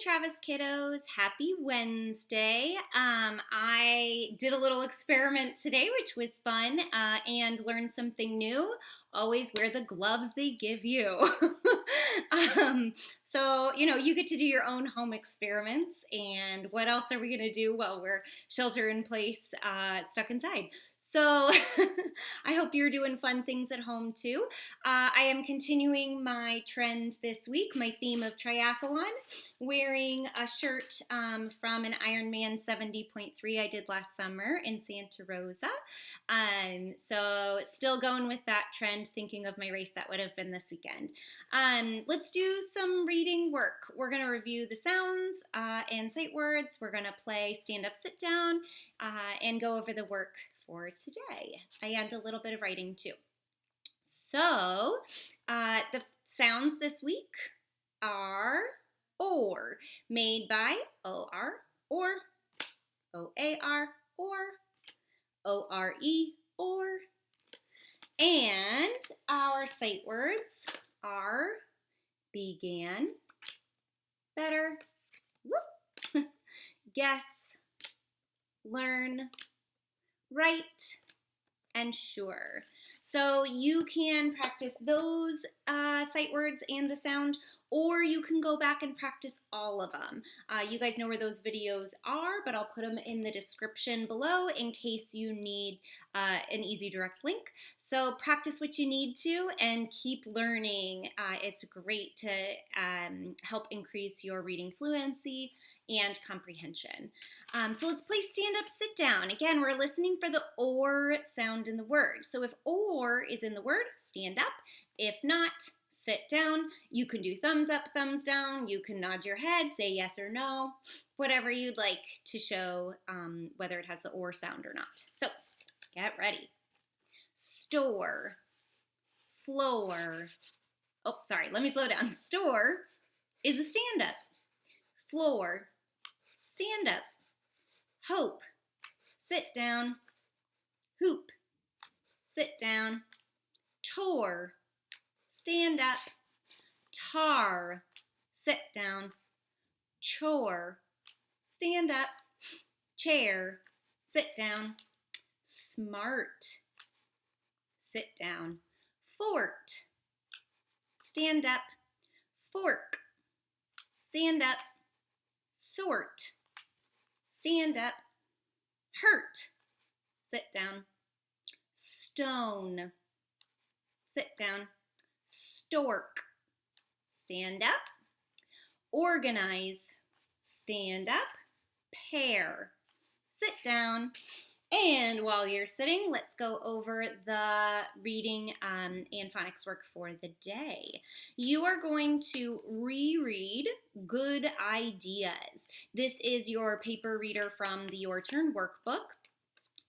Travis kiddos, happy Wednesday. I did a little experiment today, which was fun, and learned something new. Always wear the gloves they give you. So you get to do your own home experiments. And what else are we going to do while we're shelter in place, stuck inside? So I hope you're doing fun things at home too. I am continuing my trend this week, my theme of triathlon, wearing a shirt from an Ironman 70.3 I did last summer in Santa Rosa. So still going with that trend, thinking of my race that would have been this weekend. Let's do some reading work. We're going to review the sounds and sight words. We're going to play stand up, sit down, and go over the work for today. And a little bit of writing too. So the sounds this week are or, made by O-R, or, O-A-R, or, O-R-E, or. And our sight words are began, better, whoop, guess, learn, right, and sure. So you can practice those sight words and the sound, or you can go back and practice all of them. You guys know where those videos are, but I'll put them in the description below in case you need an easy direct link. So practice what you need to and keep learning. It's great to help increase your reading fluency and comprehension. So let's play stand up, sit down. Again, we're listening for the or sound in the word. So if or is in the word, stand up. If not, sit down. You can do thumbs up, thumbs down. You can nod your head, say yes or no, whatever you'd like to show whether it has the or sound or not. So get ready. Store, floor. Oh, sorry, let me slow down. Store is a stand up. Floor, stand up. Hope, sit down. Hoop, sit down. Tore, stand up. Tar, sit down. Chore, stand up. Chair, sit down. Smart, sit down. Fort, stand up. Fork, stand up. Sort, stand up. Hurt, sit down. Stone, sit down. Stork, stand up. Organize, stand up. Pair, sit down. And while you're sitting, let's go over the reading and phonics work for the day. You are going to reread Good Ideas. This is your paper reader from the Your Turn workbook.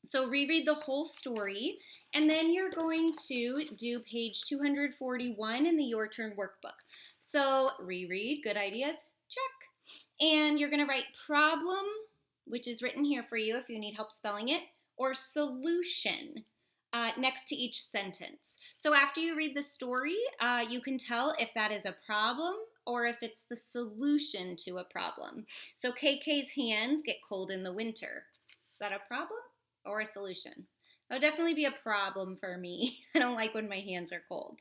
So reread the whole story, and then you're going to do page 241 in the Your Turn workbook. So reread Good Ideas, check. And you're going to write problem, which is written here for you if you need help spelling it, or solution next to each sentence. So after you read the story, you can tell if that is a problem or if it's the solution to a problem. So KK's hands get cold in the winter. Is that a problem or a solution? That would definitely be a problem for me. I don't like when my hands are cold.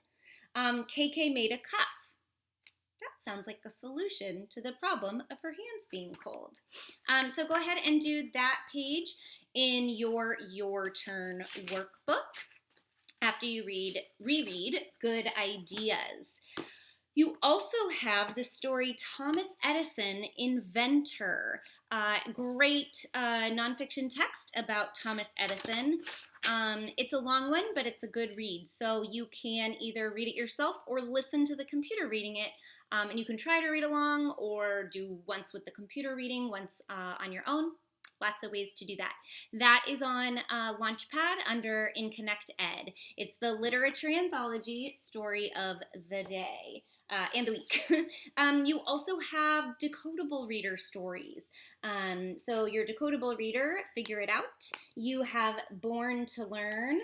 KK made a cuff. That sounds like a solution to the problem of her hands being cold. So go ahead and do that page in your Turn workbook after you reread Good Ideas. You also have the story Thomas Edison, Inventor. Great nonfiction text about Thomas Edison. It's a long one, but it's a good read. So you can either read it yourself or listen to the computer reading it. And you can try to read along or do once with the computer reading, once on your own. Lots of ways to do that. That is on Launchpad under In Connect Ed. It's the literature anthology story of the day. And the week. You also have decodable reader stories. So your decodable reader, figure it out. You have Born to Learn.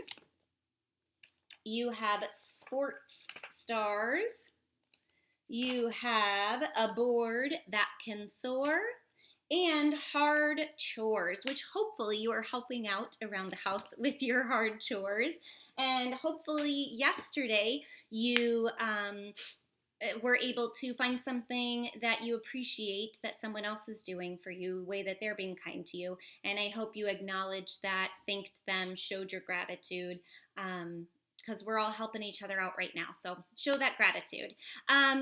You have Sports Stars. you have a board that can soar, and hard chores, which hopefully you are helping out around the house with your hard chores. And hopefully yesterday you were able to find something that you appreciate that someone else is doing for you, a way that they're being kind to you. And I hope you acknowledged that, thanked them, showed your gratitude. Because we're all helping each other out right now. So show that gratitude.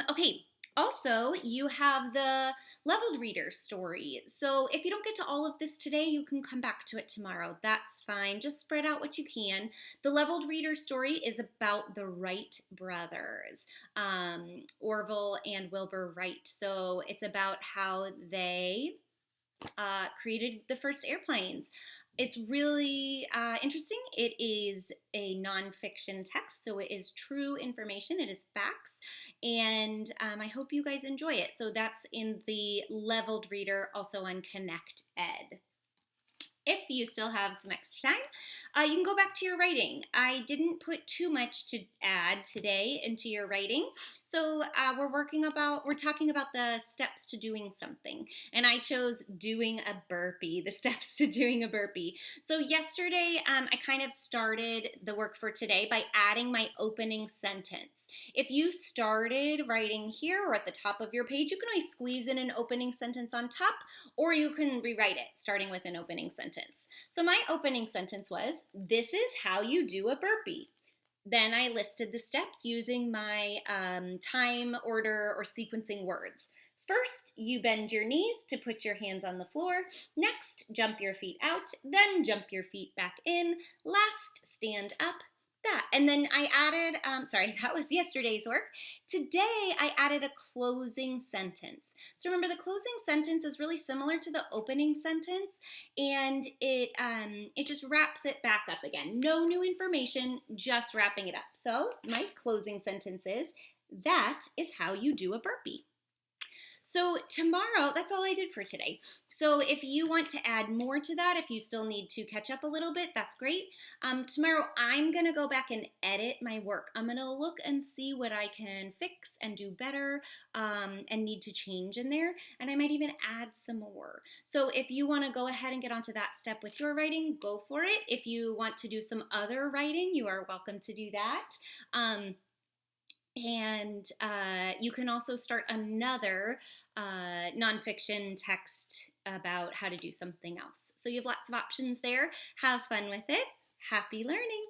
Okay, also, you have the leveled reader story. So if you don't get to all of this today, you can come back to it tomorrow. That's fine. Just spread out what you can. The leveled reader story is about the Wright brothers, Orville and Wilbur Wright. So it's about how they created the first airplanes. It's really interesting. It is a nonfiction text, so it is true information. It is facts, and I hope you guys enjoy it. So that's in the leveled reader, also on Connect Ed. If you still have some extra time, you can go back to your writing. I didn't put too much to add today into your writing, so we're talking about the steps to doing something, and I chose doing a burpee, the steps to doing a burpee. So yesterday, I kind of started the work for today by adding my opening sentence. If you started writing here or at the top of your page, you can always squeeze in an opening sentence on top, or you can rewrite it, starting with an opening sentence. So my opening sentence was, "This is how you do a burpee." Then I listed the steps using my time, order, or sequencing words. First, you bend your knees to put your hands on the floor. Next, jump your feet out. Then jump your feet back in. Last, stand up. That. And then I added, that was yesterday's work. Today, I added a closing sentence. So remember, the closing sentence is really similar to the opening sentence, and it just wraps it back up again. No new information, just wrapping it up. So my closing sentence is, "That is how you do a burpee." So tomorrow, that's all I did for today. So if you want to add more to that, if you still need to catch up a little bit, that's great. Tomorrow, I'm going to go back and edit my work. I'm going to look and see what I can fix and do better and need to change in there. And I might even add some more. So if you want to go ahead and get onto that step with your writing, go for it. If you want to do some other writing, you are welcome to do that. And you can also start another nonfiction text about how to do something else. So you have lots of options there. Have fun with it. Happy learning.